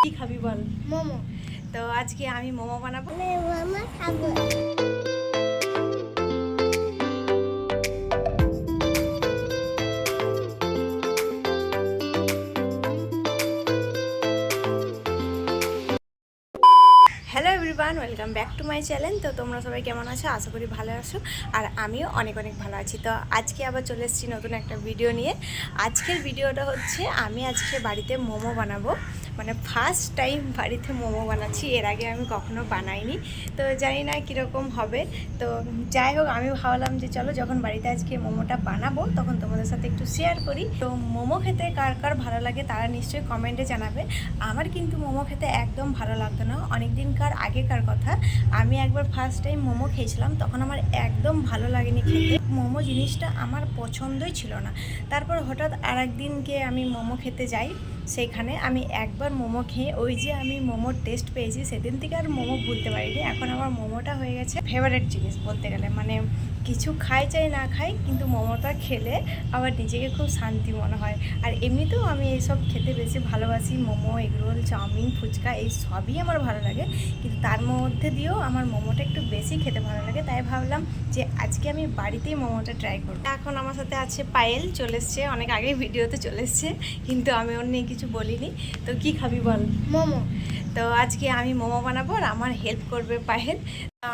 কি খাবি বল? মোমো। তো আজকে আমি মোমো বানাবো। মোমো খাবো। Hello everyone, welcome back to my channel. তো তোমরা সবাই কেমন আছো? আশা করি ভালো আছো, আর আমিও অনেক অনেক ভালো আছি। তো আজকে আবার চলে এসেছি নতুন একটা ভিডিও নিয়ে। আজকের ভিডিওটা হচ্ছে আমি আজকে বাড়িতে মোমো বানাবো, মানে ফার্স্ট টাইম বাড়িতে মোমো বানাচ্ছি। এর আগে আমি কখনো বানাইনি, তো জানি না কীরকম হবে। তো যাই হোক, আমি ভাবলাম যে চলো যখন বাড়িতে আজকে মোমোটা বানাবো তখন তোমাদের সাথে একটু শেয়ার করি। তো মোমো খেতে কার কার ভালো লাগে তারা নিশ্চয়ই কমেন্টে জানাবে। আমার কিন্তু মোমো খেতে একদম ভালো লাগতো না। অনেক দিনকার আগেকার কথা, আমি একবার ফার্স্ট টাইম মোমো খেয়েছিলাম, তখন আমার একদম ভালো লাগেনি খেতে। মোমো জিনিসটা আমার পছন্দই ছিল না। তারপর হঠাৎ আর একদিনকে আমি মোমো খেতে যাই, সেখানে আমি একবার মোমো খেয়ে ওই যে আমি মোমোর টেস্ট পেয়েছি, সেদিন থেকে আর মোমো ভুলতে পারিনি। এখন আমার মোমোটা হয়ে গেছে ফেভারিট জিনিস বলতে গেলে। মানে কিছু খাই চাই না খাই, কিন্তু মোমোটা খেলে আবার নিজেকে খুব শান্তি মনে হয়। আর এমনিতেও আমি এইসব খেতে বেশি ভালোবাসি। মোমো, এগরোল, চাউমিন, ফুচকা এই সবই আমার ভালো লাগে, কিন্তু তার মধ্যে দিয়েও আমার মোমোটা একটু বেশি খেতে ভালো লাগে। তাই ভাবলাম যে আজকে আমি বাড়িতেই মোমোটা ট্রাই করব। এখন আমার সাথে আছে পায়েল, চলে এসছে, অনেক আগে ভিডিওতে চলে এসছে, কিন্তু আমি ওর নিয়ে কিছু বলিনি। তো কি খাবি বল? মোমো। তো আজকে আমি মোমো বানাবো আর আমার হেল্প করবে পায়েল।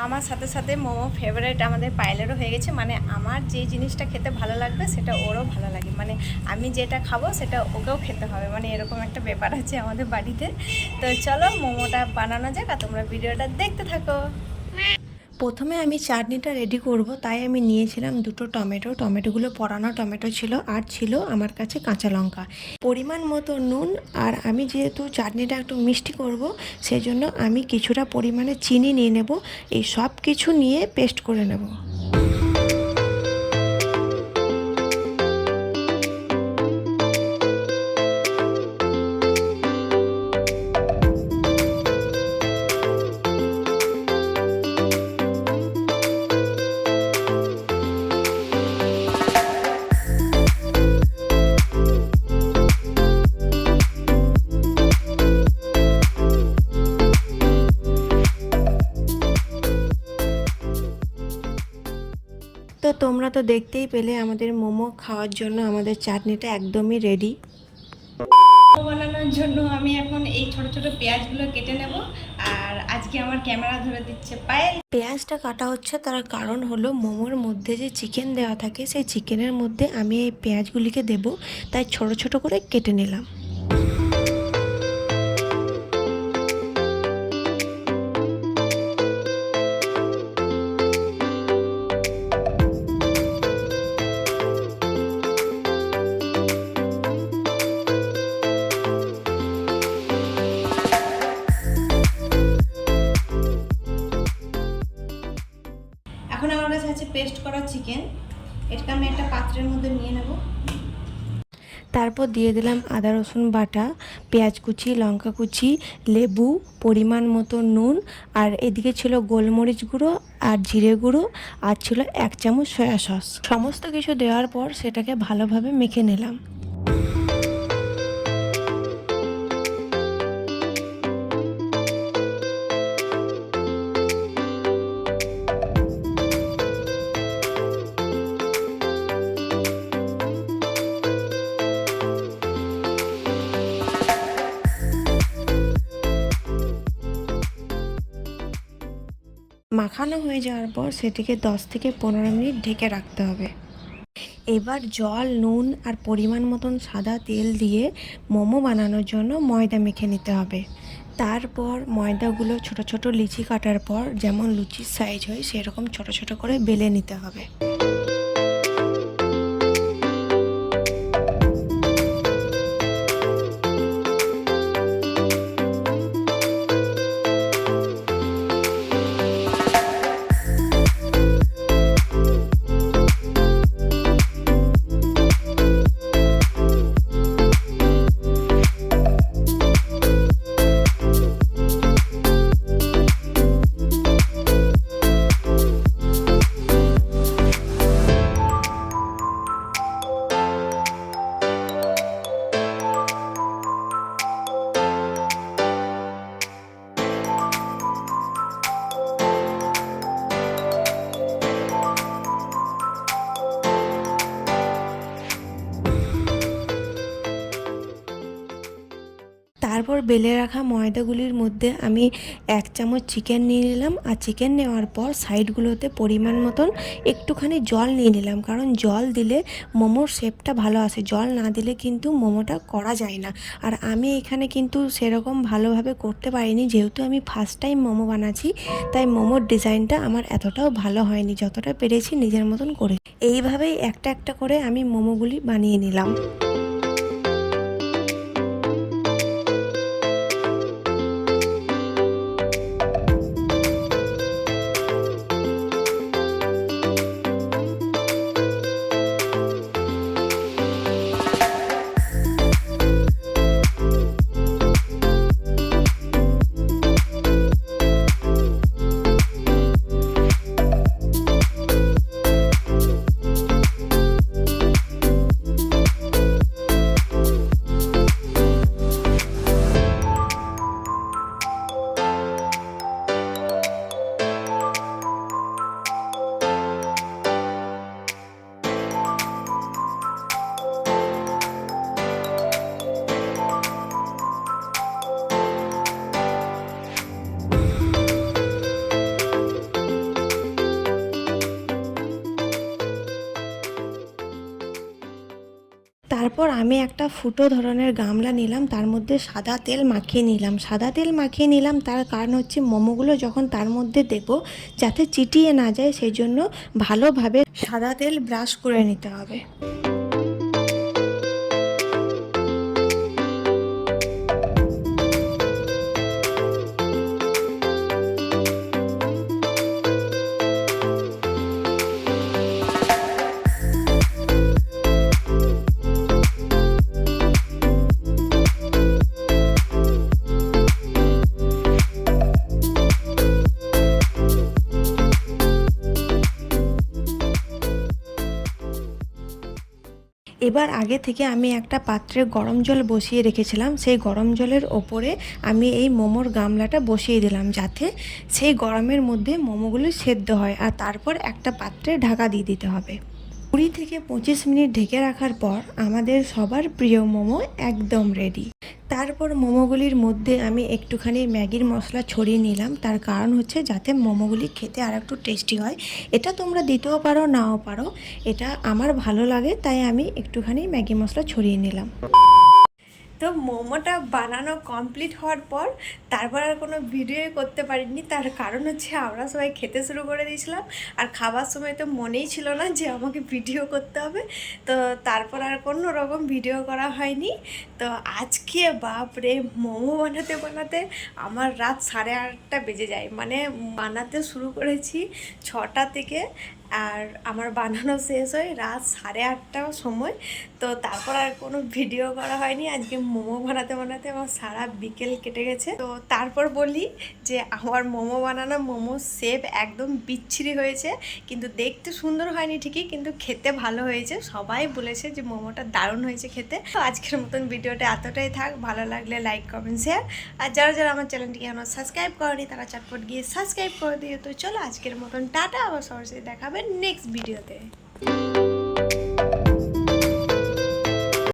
আমার সাথে সাথে মোমো ফেভারিট আমাদের পায়েলেরও হয়ে গেছে। মানে আমার যে জিনিসটা খেতে ভালো লাগবে সেটা ওরও ভালো লাগে, মানে আমি যেটা খাবো সেটা ওকেও খেতে হবে, মানে এরকম একটা ব্যাপার আছে আমাদের বাড়িতে। তো চলো মোমোটা বানানো যাক, আর তোমরা ভিডিওটা দেখতে থাকো। প্রথমে আমি চাটনিটা রেডি করব, তাই আমি নিয়েছিলাম দুটো টমেটোগুলো পরানো টমেটো ছিল, আর ছিল আমার কাছে কাঁচা লঙ্কা, পরিমাণ মতো নুন। আর আমি যেহেতু চাটনিটা একটু মিষ্টি করব, সেজন্য আমি কিছুটা পরিমাণে চিনি নিয়ে নেব। এই সব কিছু নিয়ে পেস্ট করে নেব। তো তোমরা তো দেখতেই পেলে আমাদের মোমো খাওয়ার জন্য আমাদের চাটনিটা একদমই রেডি। মোমো বানানোর জন্য আমি এখন এই ছোট ছোট পেঁয়াজগুলো কেটে নেব, আর আজকে আমার ক্যামেরা ধরে দিচ্ছে পায়েল। পেঁয়াজটা কাটা হচ্ছে তার কারণ হলো মোমোর মধ্যে যে চিকেন দেওয়া থাকে, সেই চিকেনের মধ্যে আমি এই পেঁয়াজগুলিকে দেব, তাই ছোট ছোট করে কেটে নিলাম। এখন আমার কাছে আছে পেস্ট করা চিকেন, এটাকে আমি একটা পাত্রের মধ্যে নিয়ে নেব। তারপর দিয়ে দিলাম আদা রসুন বাটা, পেঁয়াজ কুচি, লঙ্কা কুচি, লেবু, পরিমাণ মতো নুন, আর এদিকে ছিল গোলমরিচ গুঁড়ো আর জিরে গুঁড়ো, আর ছিল 1 চামচ সয়া সস। সমস্ত কিছু দেওয়ার পর সেটাকে ভালোভাবে মেখে নিলাম। মাখানো হয়ে যাওয়ার পর সেটিকে 10 থেকে 15 মিনিট ঢেকে রাখতে হবে। এবার জল, নুন আর পরিমাণ মতন সাদা তেল দিয়ে মোমো বানানোর জন্য ময়দা মেখে নিতে হবে। তারপর ময়দাগুলো ছোট ছোট লিচি কাটার পর যেমন লুচির সাইজ হয় সেরকম ছোট ছোট করে বেলে নিতে হবে। তারপর বেলে রাখা ময়দাগুলির মধ্যে আমি 1 চামচ চিকেন নিয়ে নিলাম। আর চিকেন নেওয়ার পর সাইডগুলোতে পরিমাণ মতন একটুখানি জল নিয়ে নিলাম, কারণ জল দিলে মোমোর শেপটা ভালো আসে, জল না দিলে কিন্তু মোমোটা করা যায় না। আর আমি এখানে কিন্তু সেরকম ভালোভাবে করতে পারিনি, যেহেতু আমি ফার্স্ট টাইম মোমো বানাচ্ছি, তাই মোমোর ডিজাইনটা আমার এতটাও ভালো হয়নি, যতটা পেরেছি নিজের মতন করে। এইভাবেই একটা একটা করে আমি মোমোগুলি বানিয়ে নিলাম। তারপর আমি একটা ফুটো ধরনের গামলা নিলাম, তার মধ্যে সাদা তেল মাখিয়ে নিলাম। সাদা তেল মাখিয়ে নিলাম তার কারণ হচ্ছে মোমোগুলো যখন তার মধ্যে দেব যাতে চিটিয়ে না যায়, সেই জন্য ভালোভাবে সাদা তেল ব্রাশ করে নিতে হবে। এবার আগে থেকে আমি একটা পাত্রে গরম জল বসিয়ে রেখেছিলাম, সেই গরম জলের ওপরে আমি এই মোমোর গামলাটা বসিয়ে দিলাম, যাতে সেই গরমের মধ্যে মোমোগুলো সেদ্ধ হয়। আর তারপর একটা পাত্রে ঢাকা দিয়ে দিতে হবে। 20 থেকে 25 মিনিট ঢেকে রাখার পর আমাদের সবার প্রিয় মোমো একদম রেডি। তারপর মোমোগুলির মধ্যে আমি একটুখানি ম্যাগির মশলা ছড়িয়ে নিলাম, তার কারণ হচ্ছে যাতে মোমোগুলি খেতে আর একটু টেস্টি হয়। এটা তোমরা দিতেও পারো নাও পারো, এটা আমার ভালো লাগে তাই আমি একটুখানি ম্যাগি মশলা ছড়িয়ে নিলাম। তো মোমোটা বানানো কমপ্লিট হওয়ার পর তারপর আর কোনো ভিডিও করতে পারিনি, তার কারণ হচ্ছে আমরা সবাই খেতে শুরু করে দিয়েছিলাম, আর খাবার সময় তো মনেই ছিল না যে আমাকে ভিডিও করতে হবে। তো তারপর আর কোনো রকম ভিডিও করা হয়নি। তো আজকে বাপরে মোমো বানাতে বানাতে আমার রাত 8:30 বেজে যায়, মানে বানাতে শুরু করেছি 6টা থেকে, আর আমার বানানো শেষ হয় রাত 8:30টার সময়। তো তারপর আর কোনো ভিডিও করা হয়নি। আজকে মোমো বানাতে বানাতে আমার সারা বিকেল কেটে গেছে। তো তারপর বলি যে আমার মোমো বানানো মোমো শেপ একদম বিচ্ছিরি হয়েছে, কিন্তু দেখতে সুন্দর হয়নি ঠিকই, কিন্তু খেতে ভালো হয়েছে। সবাই বলেছে যে মোমোটা দারুণ হয়েছে খেতে। তো আজকের মতন ভিডিওটা এতটাই থাক, ভালো লাগলে লাইক কমেন্ট শেয়ার, আর যারা যারা আমার চ্যানেলটিকে এখনো সাবস্ক্রাইব করেনি তারা চটপট গিয়ে সাবস্ক্রাইব করে দিও। তো চলো আজকের মতন টাটা, আবার সবার সাথে দেখাবে নেক্সট ভিডিওতে।